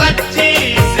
25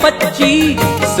25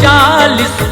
40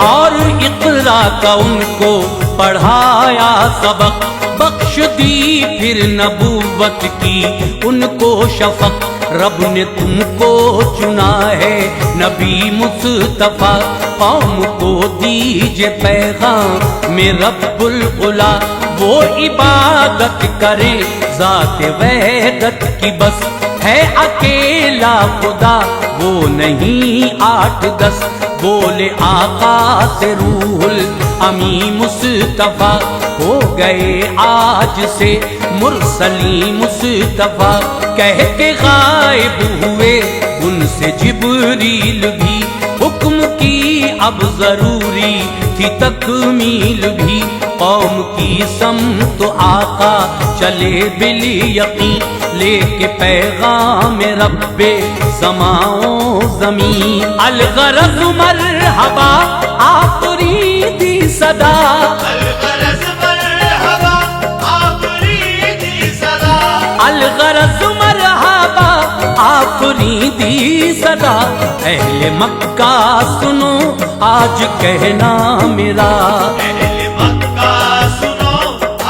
اور اقرا کا ان کو پڑھایا سبق، بخش دی پھر نبوت کی ان کو شفق، رب نے تم کو چنا ہے نبی مصطفیٰ، قوم کو دیجئے پیغام میں رب العلا، وہ عبادت کریں ذات وحدت کی، بس ہے اکیلا خدا وہ نہیں 8-10، بولے آقا سے روح الامین مصطفیٰ، ہو گئے آج سے مرسلین مصطفیٰ، کہہ کے غائب ہوئے ان سے جبریل بھی، حکم کی اب ضروری تھی تکمیل بھی، قوم کی سمت آقا چلے بالیقین، لے کے پیغام رب سماؤ زمین، الغرض مرحبا آفریدی صدا، الغرض مرحبا آفریدی صدا، الغرض مرحبا آفریدی صدا، اہل مکہ سنو آج کہنا میرا، اہل مکہ سنو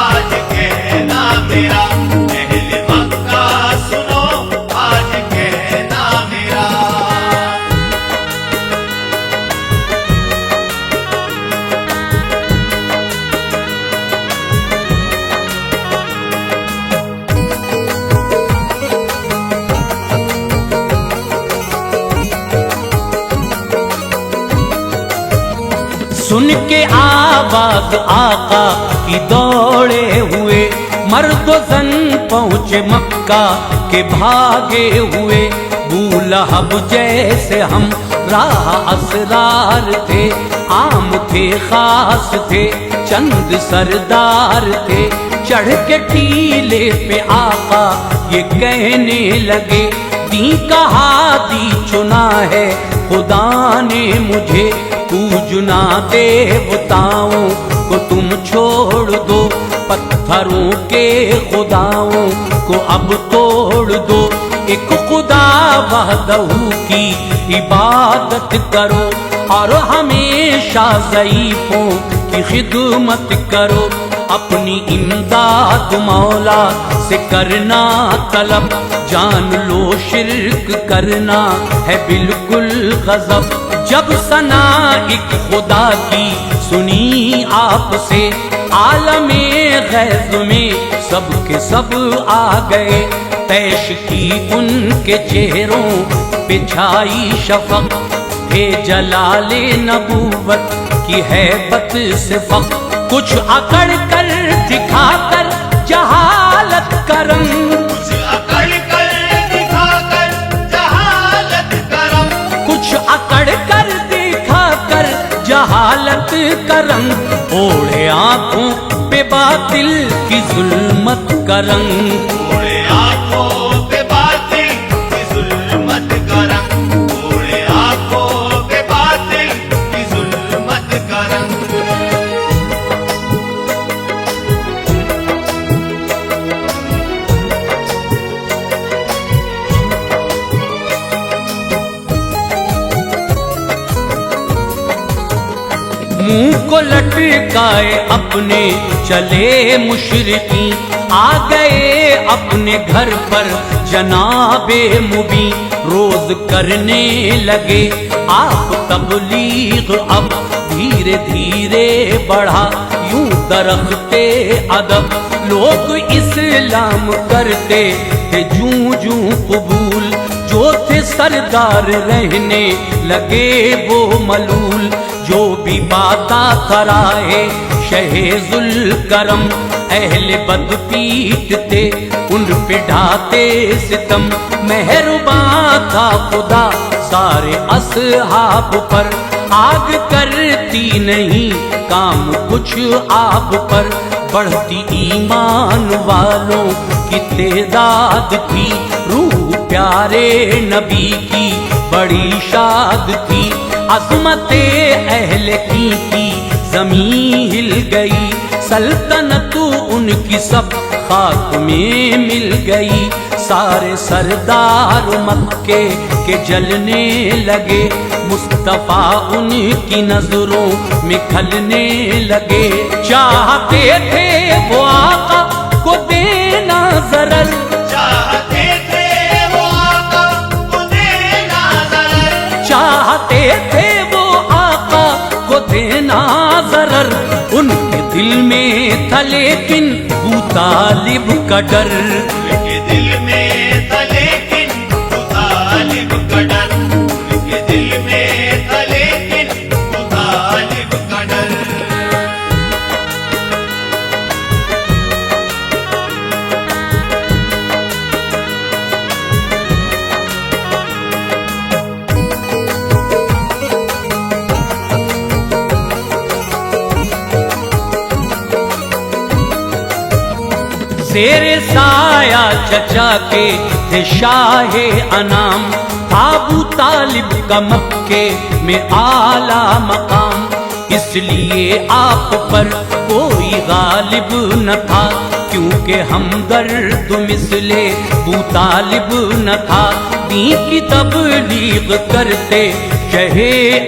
آج کہنا میرا، اہل مکہ سنو آج کہنا میرا۔ سن کے آواز آقا کی دوڑے ہوئے، مرد و زن پہنچے مکہ کے بھاگے ہوئے، ابو لہب جیسے ہم راہ اسرار تھے، عام تھے خاص تھے چند سردار تھے، چڑھ کے ٹیلے پہ آقا یہ کہنے لگے، دین کا ہادی چنا ہے خدا نے مجھے، پوجنا دیوتاؤں کو تم چھوڑ دو، پتھروں کے خداؤں کو اب توڑ دو، ایک خدا وحدہ کی عبادت کرو، اور ہمیشہ ضعیفوں کی خدمت کرو، اپنی امداد مولا سے کرنا طلب، جان لو شرک کرنا ہے بالکل غضب، جب ثنا ایک خدا کی سنی آپ سے، عالم غیظ میں سب کے سب آ گئے، پیش کی ان کے چہروں پہ چھائی شفق، تھے جلال نبوت کی ہیبت سے فخر، کچھ اکڑ کر دکھا کر جہالت کرم، کچھ اکڑ کر دکھا کر جہالت کرم، کچھ اکڑ کر دکھا کر جہالت کرم، اوڑھے آنکھوں پہ باطل کی ظلمت کرم، اوڑے آنکھوں پہ باطل کی ظلمت کرم، اوڑے آنکھوں پہ باطل کی ظلمت کرم۔ منہ کو لٹکائے اپنے چلے مشرقین، آ گئے اپنے گھر پر جناب مبین، روز کرنے لگے آپ تبلیغ، اب دھیرے دھیرے بڑھا یوں درخت ادب، لوگ اسلام کرتے تھے جوں جوں قبول، جو تھے سردار رہنے لگے وہ ملول، جو بھی باتا کرائے شہ ذوالکرم، اہل بد پیٹ تھے ان پہ ڈھاتے ستم، مہرباں تھا خدا سارے اصحاب پر، آگ کرتی نہیں کام کچھ آپ پر، بڑھتی ایمان والوں کی تعداد تھی، روح پیارے نبی کی بڑی شاد تھی، عظمت اہل کی زمین ہل گئی، سلطنت ان کی سب خاک میں مل گئی، سارے سردار مکے کے جلنے لگے، مصطفیٰ ان کی نظروں میں کھلنے لگے، چاہتے تھے وہ آقا کو دینا ضرر، چاہتے تھے وہ آقا کو دینا ضرر، چاہتے تھے وہ آقا کو دینا ضرر، ان کے دل میں تھا لیکن ابو طالب کا ڈر، ان کے دل میں تھا لیکن ابو طالب کا ڈر، ان کے دل میں تھا لیکن ابو طالب کا ڈر۔ زیر سایہ چچا کے تھے شاہ انام، ابو طالب کا مکے میں اعلیٰ مقام، اس لیے آپ پر کوئی غالب نہ تھا، کیونکہ ہمدرد مثل ابو طالب نہ تھا، دین کی تبلیغ کرتے شہ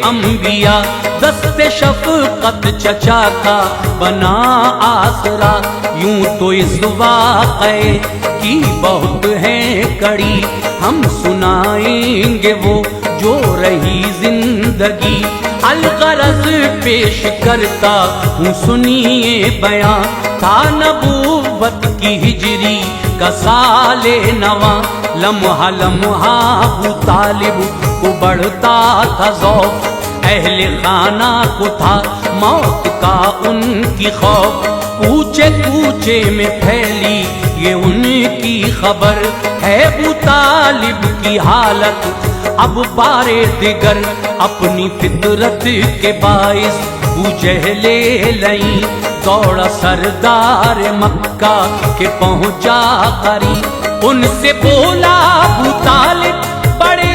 انبیاء، دست شفقت چچا کا بنا آسرا، یوں تو اس واقعے کی بہت ہے کڑی، ہم سنائیں گے وہ جو رہی زندگی، الغرض پیش کرتا ہوں سنیے بیاں، تھا نبوت کی ہجری کا سال نواں، لمحہ لمحہ ابو طالب کو بڑھتا تھا ذوق، اہل خانہ کو تھا موت کا ان کی خوف، کوچے کوچے میں پھیلی یہ ان کی خبر، ہے ابو طالب کی حالت اب بارے دیگر، اپنی فطرت کے باعث ابو جہل لئیں، دوڑا سردار مکہ کے پہنچا قریب، ان سے بولا ابو طالب بڑے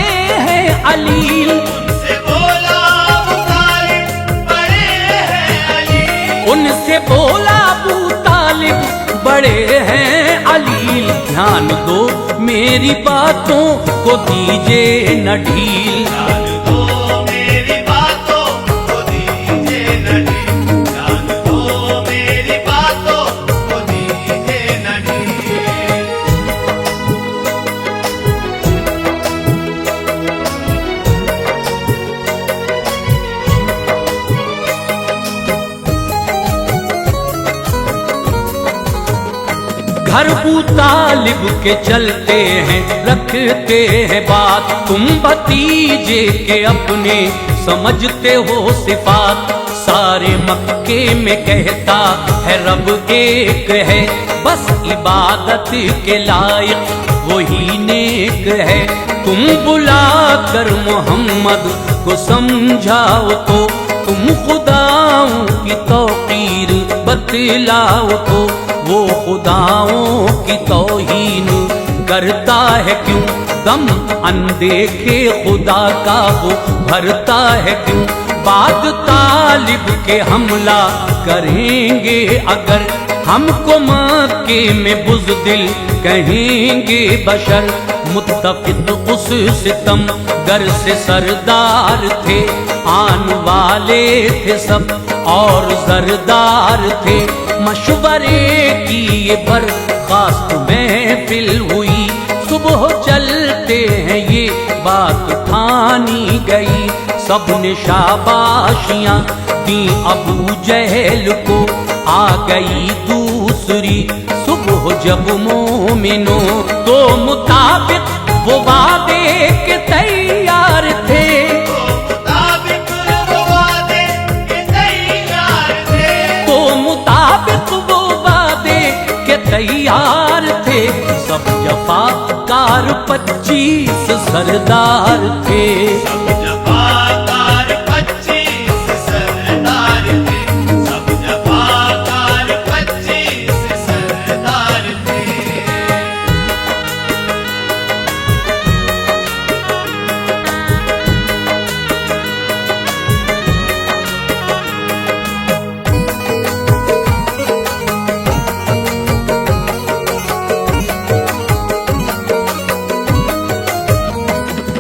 ہیں علیل، ان سے بولا ابو طالب بڑے ہیں علی، ان سے بولا ابو طالب بڑے ہیں علیل، دھیان دو میری باتوں کو دیجے نہ ڈھیل، جان دو میری باتوں کو دیجیے نہ ڈھیل، جان دو میری باتوں کو دیجیے نہ ڈھیل۔ گھر ابو طالب کے چلتے ہیں رکھتے ہیں بات، تم بھتیجے کے اپنے سمجھتے ہو صفات، سارے مکے میں کہتا ہے رب ایک ہے، بس عبادت کے لائق وہی نیک ہے، تم بلا کر محمد کو سمجھاؤ تو، تم خداؤں کی توقیر بتلاؤ تو، وہ خداؤں کی توہین کرتا ہے کیوں، دم اندیکھے خدا کا وہ بھرتا ہے کیوں، بعد طالب کے حملہ کریں گے اگر، ہم کو مکے میں بزدل کہیں گے بشر، متفق اس ستم گر سے سردار تھے، آن والے تھے سب اور زردار تھے، مشورے کی یہ برخاست محفل ہوئی، صبح چلتے ہیں یہ بات ٹھانی گئی، سب نے شاباشیاں دیں ابو جہل کو، آ گئی دوسری صبح جب مومنوں، تو مطابق وہ وعدے کے تیار تھے، مطابق وہ وعدے کے تیار تھے، تو مطابق وہ وعدے کے تیار تھے، سب جفا کار 25 سردار تھے، سب جفاکار 25 سردار تھے، سب جفاکار 25 سردار تھے۔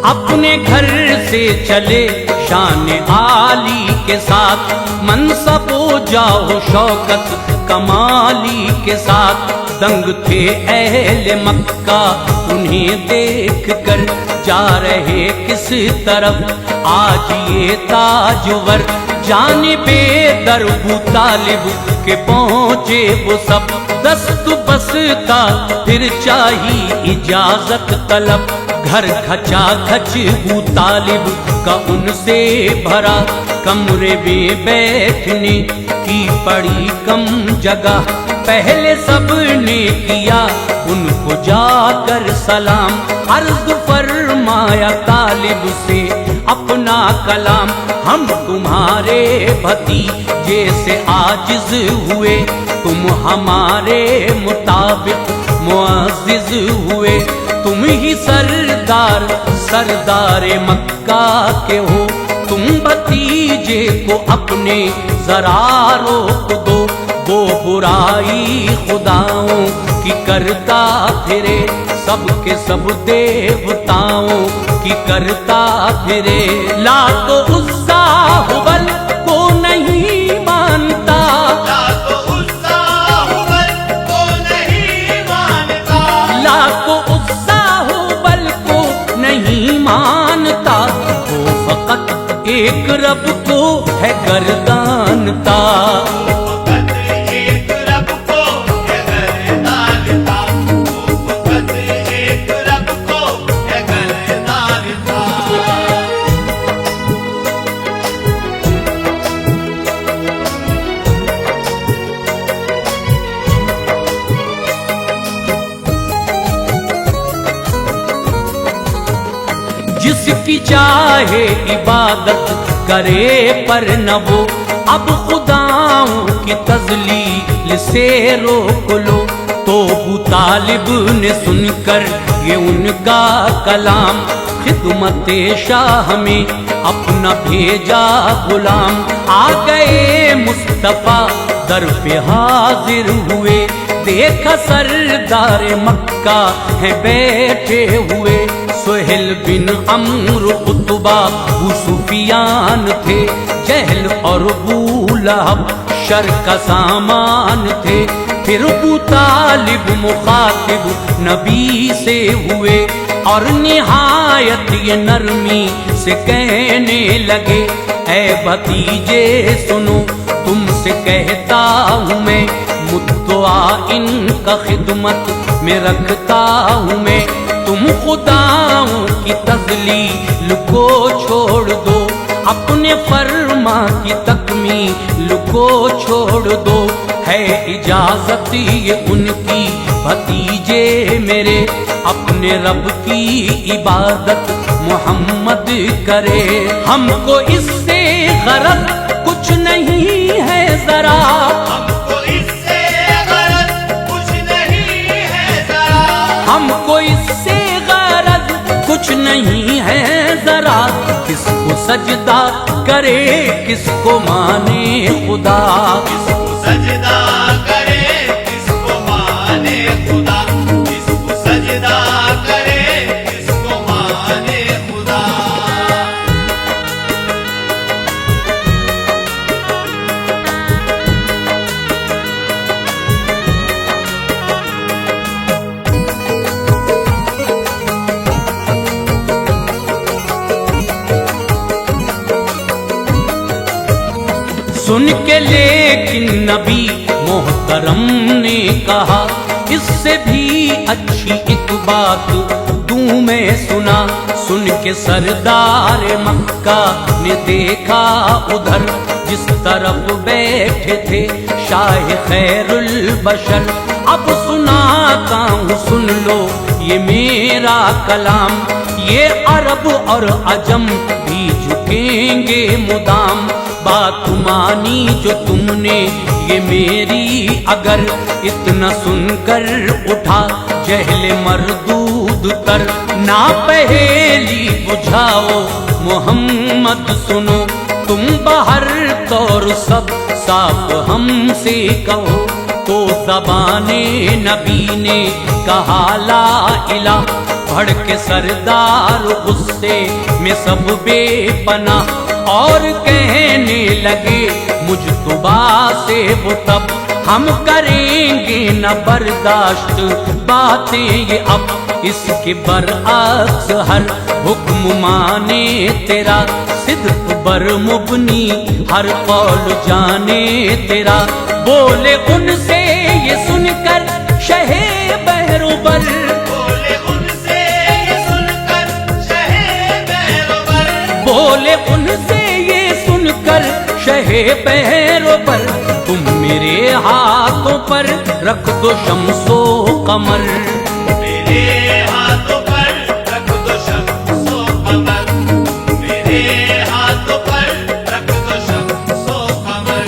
اپنے گھر سے چلے شان عالی کے ساتھ، منصب و جاہ شوکت کمالی کے ساتھ، دنگ تھے اہل مکہ انہیں دیکھ کر، جا رہے کس طرف آج یہ تاجور، جانب در ابو طالب کے پہنچے وہ سب، دست بستا پھر چاہی اجازت طلب، گھر کھچا کھچ ابو طالب کا ان سے بھرا، کمرے میں بیٹھنے کی پڑی کم جگہ، پہلے سب نے کیا ان کو جا کر سلام، عرض فرمایا طالب سے اپنا کلام، ہم تمہارے بھتیجے سے عاجز ہوئے، تم ہمارے مطابق معزز ہوئے، تم ہی سردار مکہ کے ہو، تم بھتیجے کو اپنے ذرا روک دو، وہ برائی خداؤں کی کرتا پھرے، سب کے سب دیوتاؤں کی کرتا پھرے، لات و عزا ہبل کو نہیں مانتا، لات و عزا ہبل کو نہیں مانتا، لات و عزا ہبل کو نہیں مانتا، وہ فقط ایک رب کو ہے گردانتا، فقط ایک رب کو ہے گردانتا، وہ فقط ایک رب کو ہے گردانتا۔ جس کی چاہے عبادت کرے پر نہ وہ، اب خداؤں کی تذلیل سے روک لو، تو ابو طالب نے سن کر یہ ان کا کلام، خدمت شاہ میں اپنا بھیجا غلام، آ گئے مصطفیٰ در پہ حاضر ہوئے، دیکھا سردار مکہ ہیں بیٹھے ہوئے، سہیل بن عمرو عتبہ ابو سفیان تھے، جہل اور ابو لہب شر کا سامان تھے، پھر ابو طالب مخاطب نبی سے ہوئے، اور نہایت یہ نرمی سے کہنے لگے، اے بھتیجے سنو تم سے کہتا ہوں میں، مدعا ان کا خدمت میں رکھتا ہوں میں، تم خداؤں کی تذلیل کو چھوڑ دو، اپنے فرما کی تکمیل کو چھوڑ دو، ہے اجازت یہ ان کی بھتیجے میرے، اپنے رب کی عبادت محمد کرے، ہم کو اس سے غرض کچھ نہیں ہے ذرا، ہم کو اس سے غرض کچھ نہیں ہے ذرا، ہم کو اس سے غرض کچھ نہیں ہے ذرا، کس کو سجدہ کرے کس کو مانے خدا، کس کو سجدہ کرے کس کو مانے خدا، کس کو سجدہ کرے کس کو مانے خدا۔ سن کے لیکن نبی محترم نے کہا، اس سے بھی اچھی ایک بات دوں میں سنا، سن کے سردار مکہ نے دیکھا ادھر، جس طرف بیٹھے تھے شاہ خیر البشر، اب سناتا ہوں سن لو یہ میرا کلام، یہ عرب اور عجم بھی جھکیں گے مدام، بات مانی جو تم نے یہ میری اگر، اتنا سن کر اٹھا جہل مردود تر، نہ پہیلی بجھاؤ محمد سنو، تم باہر طور سب صاف ہم سے کہو، تو زبان نبی نے کہا لا الہ، بڑھ کے سردار غصے میں سب بے پناہ اور کہنے لگے مجھ طبا سے وہ تب ہم کریں گے نہ برداشت باتیں یہ اب اس کے برعکس ہر حکم مانے تیرا صدق بر مبنی ہر قول جانے تیرا بولے ان سے یہ سن کر شہ بحر و بر بولے ان سے یہ سن کر شہ بحر و بر بولے ان سے یہ سن کر شہ بحر و بر تم میرے ہاتھوں پر رکھ دو شمس و قمر میرے ہاتھوں پر رکھ دو شمس و قمر میرے ہاتھوں پر رکھ دو شمس و قمر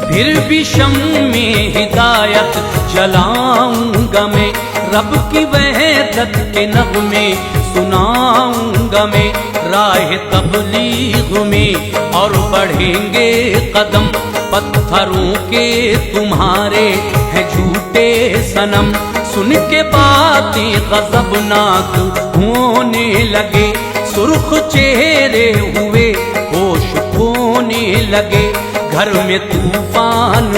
پھر بھی شمع میں ہدایت جلاؤں گا میں رب کی وحدت کے نغمے سناؤں گا میں راہ تبلیغ میں اور بڑھیں گے قدم پتھروں کے تمہارے ہیں جھوٹے صنم سن کے باتیں غضبناک ہونے لگے سرخ چہرے ہوئے ہوش کھونے لگے گھر میں طوفان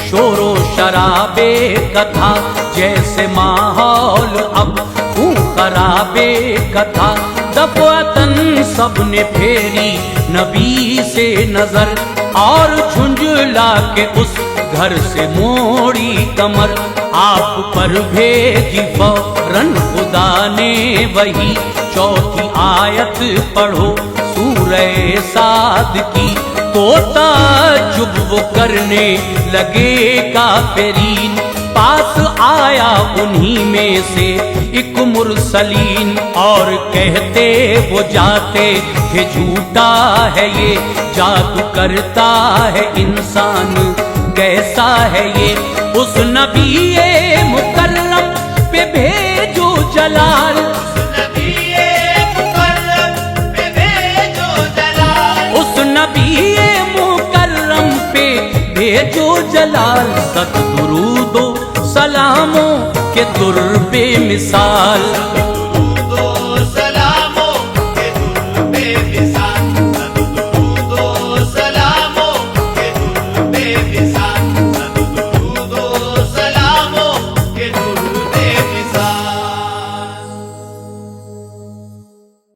شور و شرابے کا تھا جیسے ماحول اب خون خرابے کا تھا دفعتاً سب نے پھیری نبی سے نظر اور جھنجھلا کے اس گھر سے موڑی کمر آپ پر بھیجی فوراً خدا نے وہی چوتھی آیت پڑھو سورہ صاد کی تو تعجب وہ کرنے لگے کافرین پاس آیا انہی میں سے ایک مرسلین اور کہتے وہ جاتے کہ جھوٹا ہے یہ جادو کرتا ہے انسان کیسا ہے یہ اس نبی مکرم پہ بھیجو جلال نبی مکرم پہ بھیجو جلال اس نبی مکرم پہ بھیجو جلال ست درود و سلاموں کے در بے مثال